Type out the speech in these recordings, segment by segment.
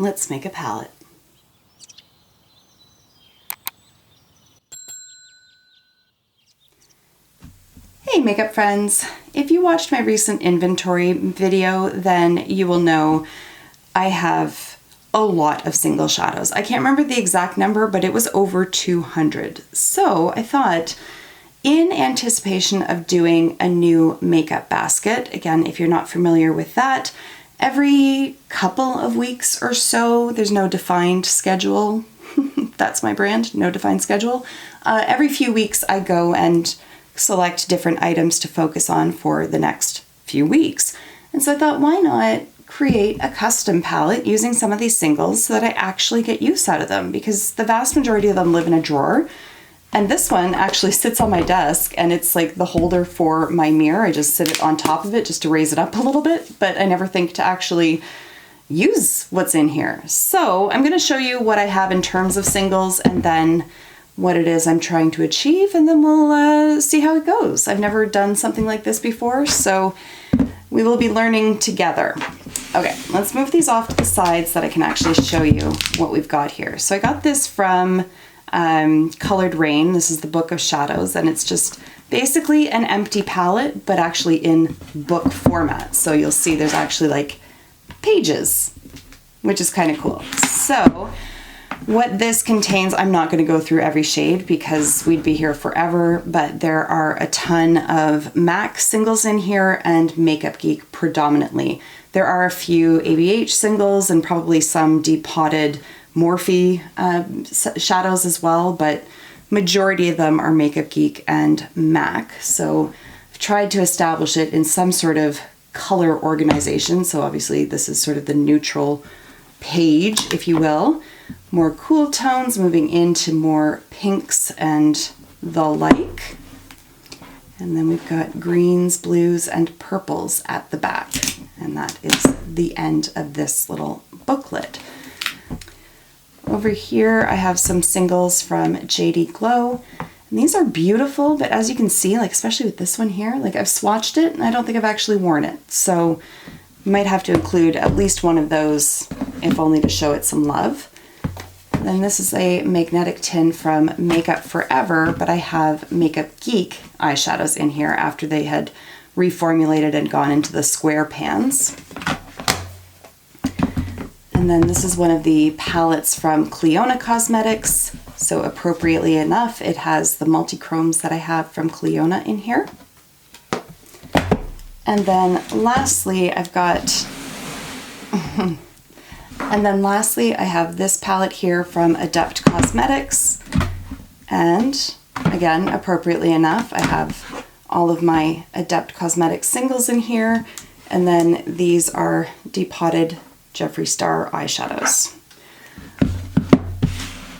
let's make a palette. Hey makeup friends, if you watched my recent inventory video, then you will know I have a lot of single shadows. I can't remember the exact number, but it was over 200. So I thought, in anticipation of doing a new makeup basket, again, if you're not familiar with that, every couple of weeks or so, there's no defined schedule. That's my brand, no defined schedule. Every few weeks I go and select different items to focus on for the next few weeks. And so I thought, why not create a custom palette using some of these singles so that I actually get use out of them, because the vast majority of them live in a drawer. And this one actually sits on my desk, and it's like the holder for my mirror. I just sit it on top of it just to raise it up a little bit, but I never think to actually use what's in here. So I'm going to show you what I have in terms of singles and then what it is I'm trying to achieve, and then we'll see how it goes. I've never done something like this before, so we will be learning together. Okay, let's move these off to the side so that I can actually show you what we've got here. So I got this from Colored Rain. This is the Book of Shadows, and it's just basically an empty palette, but actually in book format. So you'll see there's actually like pages, which is kind of cool. So what this contains, I'm not going to go through every shade because we'd be here forever, but there are a ton of MAC singles in here and Makeup Geek predominantly. There are a few ABH singles and probably some depotted Morphe shadows as well, but majority of them are Makeup Geek and MAC. So I've tried to establish it in some sort of color organization. So obviously this is sort of the neutral page, if you will. More cool tones moving into more pinks and the like. And then we've got greens, blues, and purples at the back. And that is the end of this little booklet. Over here I have some singles from JD Glow. And these are beautiful, but as you can see, like especially with this one here, like I've swatched it and I don't think I've actually worn it. So you might have to include at least one of those, if only to show it some love. Then this is a magnetic tin from Makeup Forever, but I have Makeup Geek eyeshadows in here after they had reformulated and gone into the square pans. And then this is one of the palettes from Cleona Cosmetics. So appropriately enough, it has the multi-chromes that I have from Cleona in here. And then lastly, I have this palette here from Adept Cosmetics. And again, appropriately enough, I have all of my Adept Cosmetics singles in here. And then these are depotted Jeffree Star eyeshadows.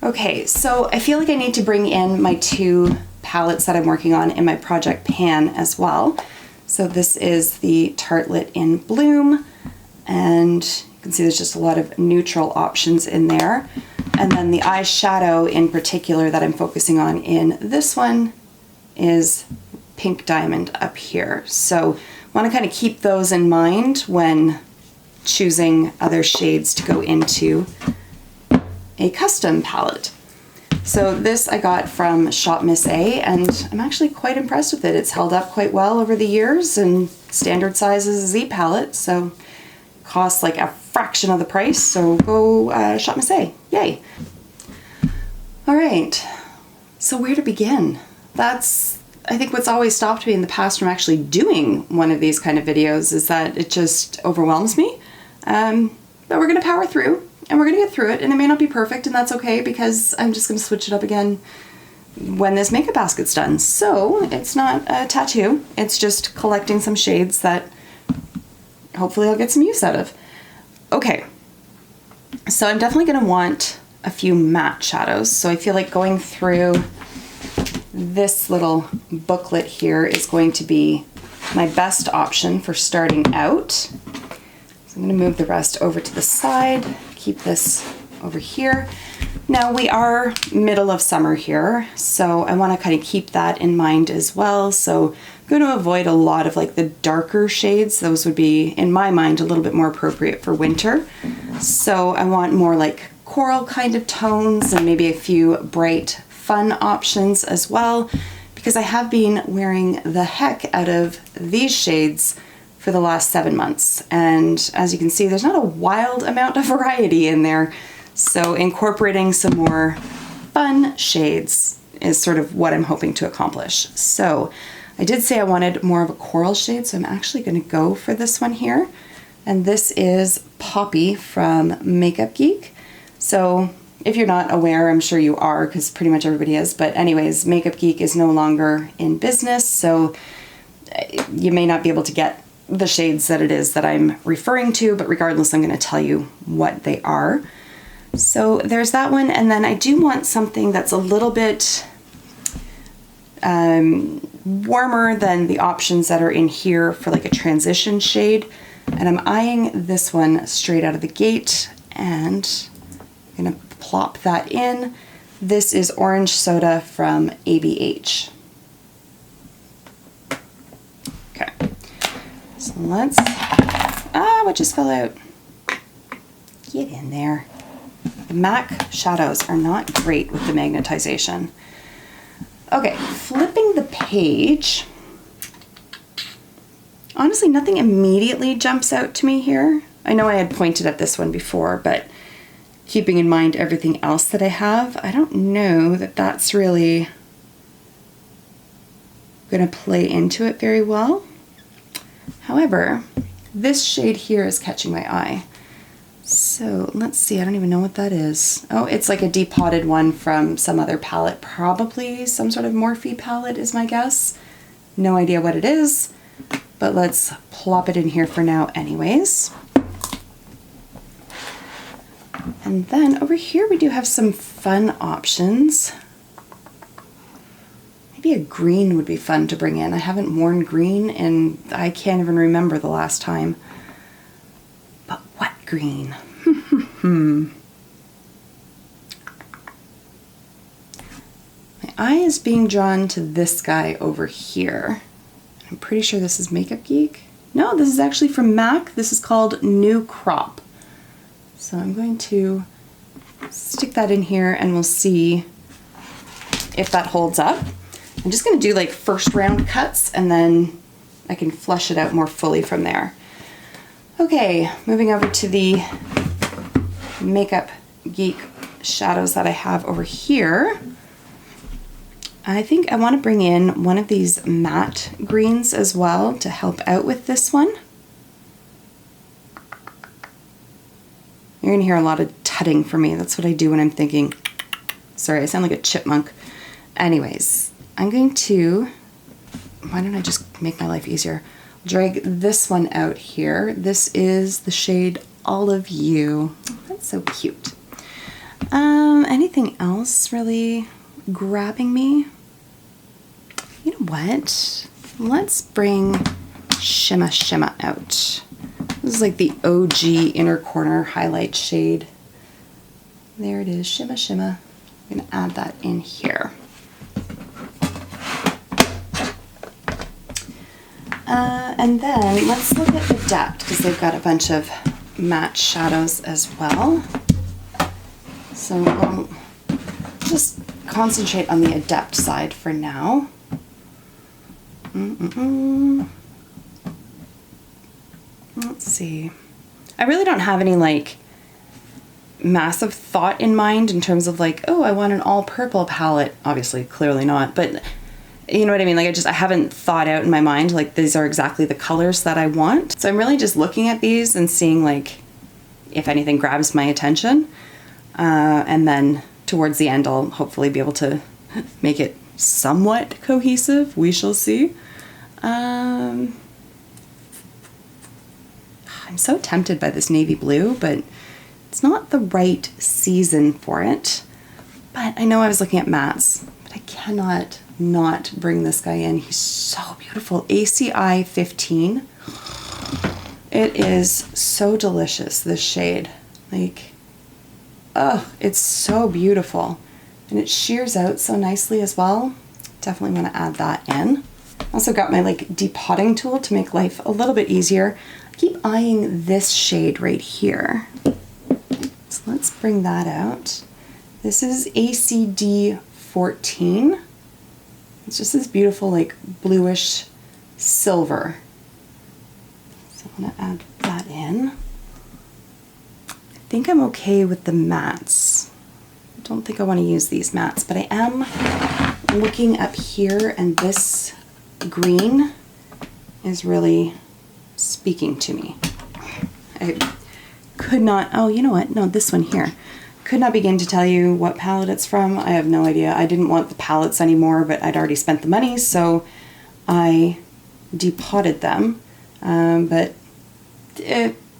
Okay, so I feel like I need to bring in my two palettes that I'm working on in my project pan as well. So this is the Tartelette in Bloom, and you can see there's just a lot of neutral options in there. And then the eyeshadow in particular that I'm focusing on in this one is Pink Diamond up here. So I want to kind of keep those in mind when choosing other shades to go into a custom palette. So this I got from Shop Miss A, and I'm actually quite impressed with it. It's held up quite well over the years, and standard size is a Z palette, so costs like a fraction of the price, so go Shop Miss A. Yay! Alright, so where to begin? That's, I think, what's always stopped me in the past from actually doing one of these kind of videos is that it just overwhelms me. But we're going to power through, and we're going to get through it, and it may not be perfect, and that's okay because I'm just going to switch it up again when this makeup basket's done. So it's not a tattoo, it's just collecting some shades that hopefully I'll get some use out of. Okay, so I'm definitely going to want a few matte shadows, so I feel like going through this little booklet here is going to be my best option for starting out. So I'm going to move the rest over to the side, keep this over here. Now we are middle of summer here, so I want to kind of keep that in mind as well. So I'm going to avoid a lot of like the darker shades. Those would be, in my mind, a little bit more appropriate for winter. So I want more like coral kind of tones and maybe a few bright, fun options as well, because I have been wearing the heck out of these shades for the last 7 months. And as you can see, there's not a wild amount of variety in there. So incorporating some more fun shades is sort of what I'm hoping to accomplish. So I did say I wanted more of a coral shade, so I'm actually going to go for this one here. And this is Poppy from Makeup Geek. So if you're not aware, I'm sure you are because pretty much everybody is. But anyways, Makeup Geek is no longer in business, so you may not be able to get the shades that it is that I'm referring to, but regardless, I'm going to tell you what they are. So there's that one, and then I do want something that's a little bit warmer than the options that are in here for like a transition shade. And I'm eyeing this one straight out of the gate, and I'm going to plop that in. This is Orange Soda from ABH. Okay, so let's, what just fell out? Get in there. The MAC shadows are not great with the magnetization. Okay, flipping the page. Honestly, nothing immediately jumps out to me here. I know I had pointed at this one before, but keeping in mind everything else that I have, I don't know that that's really going to play into it very well. However, this shade here is catching my eye. So let's see, I don't even know what that is. Oh, it's like a depotted one from some other palette, probably some sort of Morphe palette is my guess. No idea what it is, but let's plop it in here for now anyways. And then over here we do have some fun options. Maybe a green would be fun to bring in. I haven't worn green and I can't even remember the last time. But what green? My eye is being drawn to this guy over here. I'm pretty sure this is Makeup Geek. No, this is actually from MAC. This is called New Crop. So I'm going to stick that in here and we'll see if that holds up. I'm just going to do like first round cuts and then I can flush it out more fully from there. Okay, moving over to the Makeup Geek shadows that I have over here. I think I want to bring in one of these matte greens as well to help out with this one. You're going to hear a lot of tutting from me. That's what I do when I'm thinking. Sorry, I sound like a chipmunk. Anyways, I'm going to, why don't I just make my life easier? Drag this one out here. This is the shade Olive You. That's so cute. Anything else really grabbing me? You know what? Let's bring Shimma Shimma out. This is like the OG inner corner highlight shade. There it is, Shimma Shimma. I'm gonna add that in here. And then let's look at the depth because they've got a bunch of matte shadows as well. So we'll just concentrate on the adept side for now. Let's see. I really don't have any like massive thought in mind in terms of like, oh, I want an all purple palette. Obviously, clearly not, but you know what I mean? Like I haven't thought out in my mind, like these are exactly the colors that I want. So I'm really just looking at these and seeing like if anything grabs my attention. And then towards the end, I'll hopefully be able to make it somewhat cohesive. We shall see. I'm so tempted by this navy blue, but it's not the right season for it. But I know I was looking at mattes, but I cannot not bring this guy in. He's so beautiful. ACI 15. It is so delicious, this shade. Like, oh, it's so beautiful. And it shears out so nicely as well. Definitely want to add that in. Also got my like depotting tool to make life a little bit easier. I keep eyeing this shade right here. let's bring that out. This is ACD 14. It's just this beautiful like bluish silver. So I'm gonna add that in. I think I'm okay with the mattes. I don't think I want to use these mattes, but I am looking up here and this green is really speaking to me. I could not, oh, you know what? No, this one here. Could not begin to tell you what palette it's from. I have no idea. I didn't want the palettes anymore, but I'd already spent the money, so I depotted them.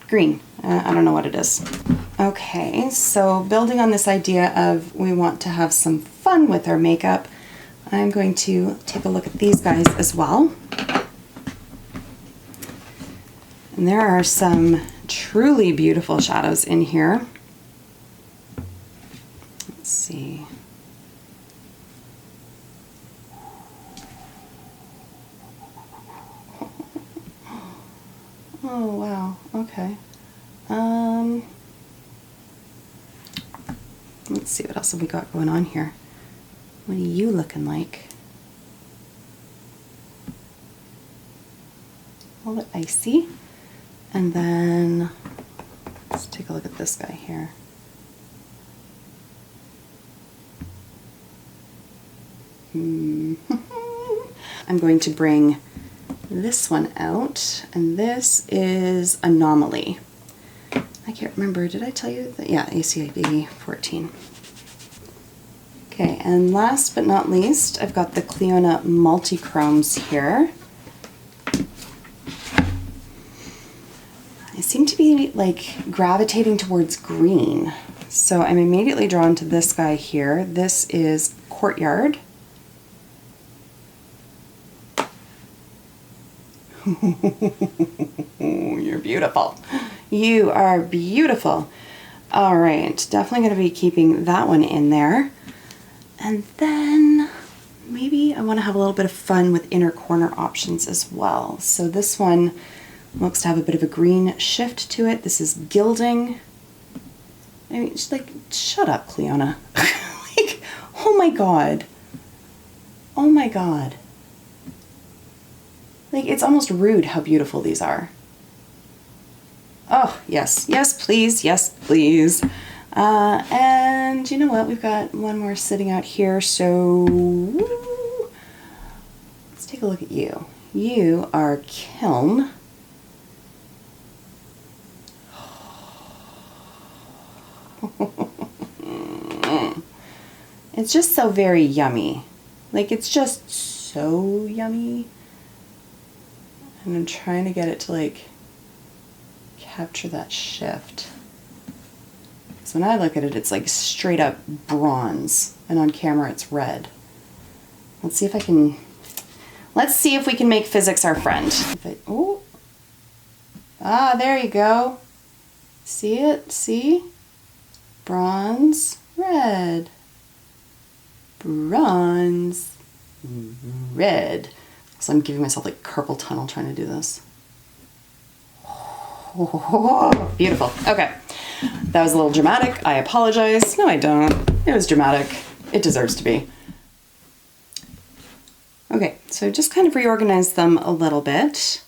Green. I don't know what it is. Okay, so building on this idea of we want to have some fun with our makeup, I'm going to take a look at these guys as well. And there are some truly beautiful shadows in here. Let's see. Oh, wow. Okay. Let's see what else have we got going on here. What are you looking like? A little bit icy. And then let's take a look at this guy here. I'm going to bring this one out, and this is Anomaly. I can't remember, did I tell you that? Yeah, ACD 14. Okay, and last but not least, I've got the Clionadh Multi-Chromes here. I seem to be like gravitating towards green. So I'm immediately drawn to this guy here. This is Courtyard. You're beautiful. You are beautiful. All right, definitely going to be keeping that one in there. And then maybe I want to have a little bit of fun with inner corner options as well. So this one looks to have a bit of a green shift to it. This is Gilding. I mean, just like, shut up, Clionadh. Like, oh my God. Oh my God. Like, it's almost rude how beautiful these are. Oh, yes. Yes, please. Yes, please. And you know what? We've got one more sitting out here, so let's take a look at you. You are Kiln. It's just so very yummy. Like, it's just so yummy. And I'm trying to get it to like capture that shift. So when I look at it, it's like straight up bronze, and on camera it's red. Let's see if I can, let's see if we can make physics our friend. Oh, ah, there you go. See it? See? Bronze, red. Bronze, red. So I'm giving myself like carpal tunnel trying to do this. Oh, beautiful. Okay. That was a little dramatic. I apologize. No, I don't. It was dramatic. It deserves to be. Okay, so just kind of reorganize them a little bit.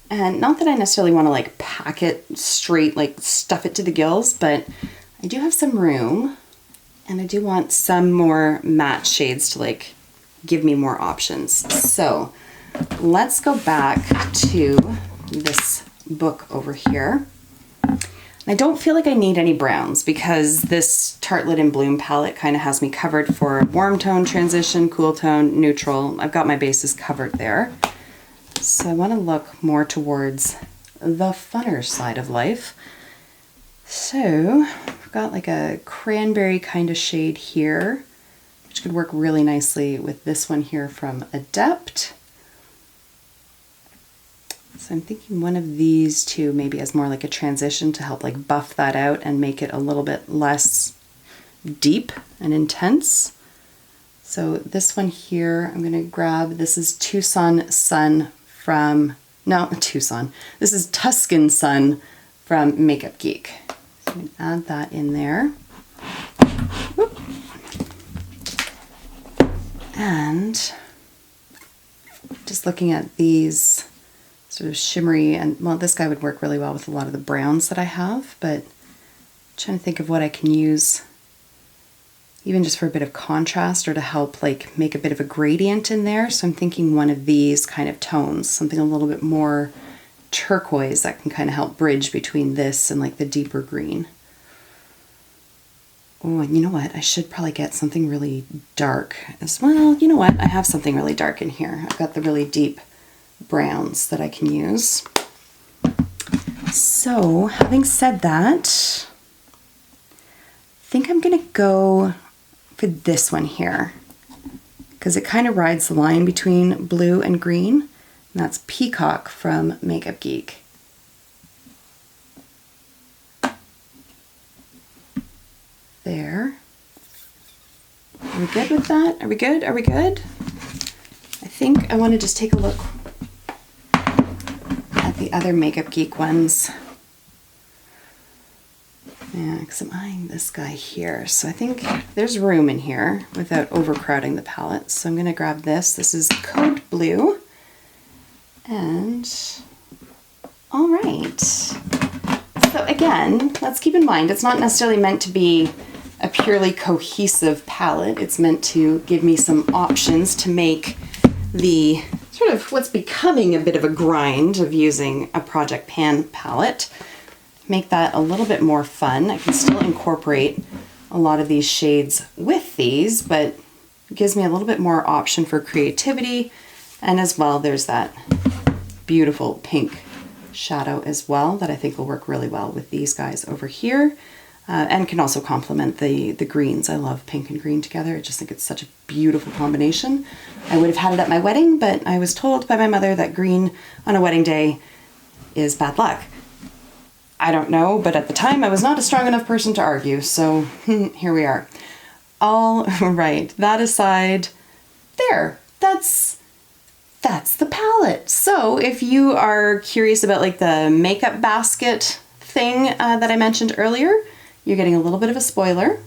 And not that I necessarily want to like pack it straight, like stuff it to the gills, but I do have some room, and I do want some more matte shades to like give me more options. So let's go back to this book over here. I don't feel like I need any browns because this Tartelette in Bloom palette kind of has me covered for warm tone, transition, cool tone, neutral. I've got my bases covered there. So I want to look more towards the funner side of life. So I've got like a cranberry kind of shade here, which could work really nicely with this one here from Adept. So I'm thinking one of these two maybe as more like a transition to help like buff that out and make it a little bit less deep and intense. So this one here, I'm gonna grab, this is Tucson Sun from, no, Tucson. This is Tuscan Sun from Makeup Geek. I'm going to add that in there. Whoop. And just looking at these sort of shimmery, and well, this guy would work really well with a lot of the browns that I have, but trying to think of what I can use even just for a bit of contrast or to help like make a bit of a gradient in there. So I'm thinking one of these kind of tones, something a little bit more turquoise that can kind of help bridge between this and like the deeper green. Oh, and you know what? I should probably get something really dark as well. You know what? I have something really dark in here. I've got the really deep browns that I can use. So having said that, I think I'm gonna go for this one here because it kind of rides the line between blue and green, and that's Peacock from Makeup Geek. There. Are we good with that? Are we good? Are we good? I think I want to just take a look at the other Makeup Geek ones. Yeah, because I'm eyeing this guy here. So I think there's room in here without overcrowding the palette. So I'm going to grab this. This is Code Blue. And all right. So again, let's keep in mind, it's not necessarily meant to be a purely cohesive palette. It's meant to give me some options to make the sort of what's becoming a bit of a grind of using a Project Pan palette, make that a little bit more fun. I can still incorporate a lot of these shades with these, but it gives me a little bit more option for creativity. And as well, there's that beautiful pink shadow as well that I think will work really well with these guys over here. And can also complement the greens. I love pink and green together. I just think it's such a beautiful combination. I would have had it at my wedding, but I was told by my mother that green on a wedding day is bad luck. I don't know, but at the time I was not a strong enough person to argue, so here we are. All right, that aside, there, that's the palette. So if you are curious about like the makeup basket thing that I mentioned earlier, you're getting a little bit of a spoiler.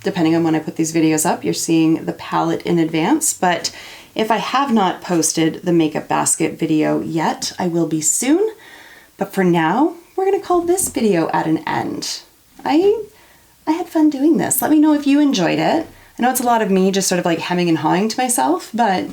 Depending on when I put these videos up, you're seeing the palette in advance, but if I have not posted the makeup basket video yet, I will be soon. But for now, we're gonna call this video at an end. I had fun doing this. Let me know if you enjoyed it. I know it's a lot of me just sort of like hemming and hawing to myself, but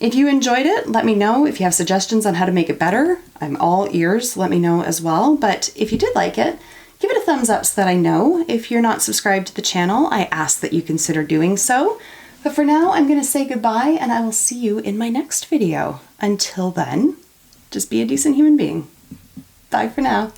if you enjoyed it, let me know. If you have suggestions on how to make it better, I'm all ears, let me know as well. But if you did like it, give it a thumbs up so that I know. If you're not subscribed to the channel, I ask that you consider doing so. But for now, I'm gonna say goodbye and I will see you in my next video. Until then, just be a decent human being. Bye for now.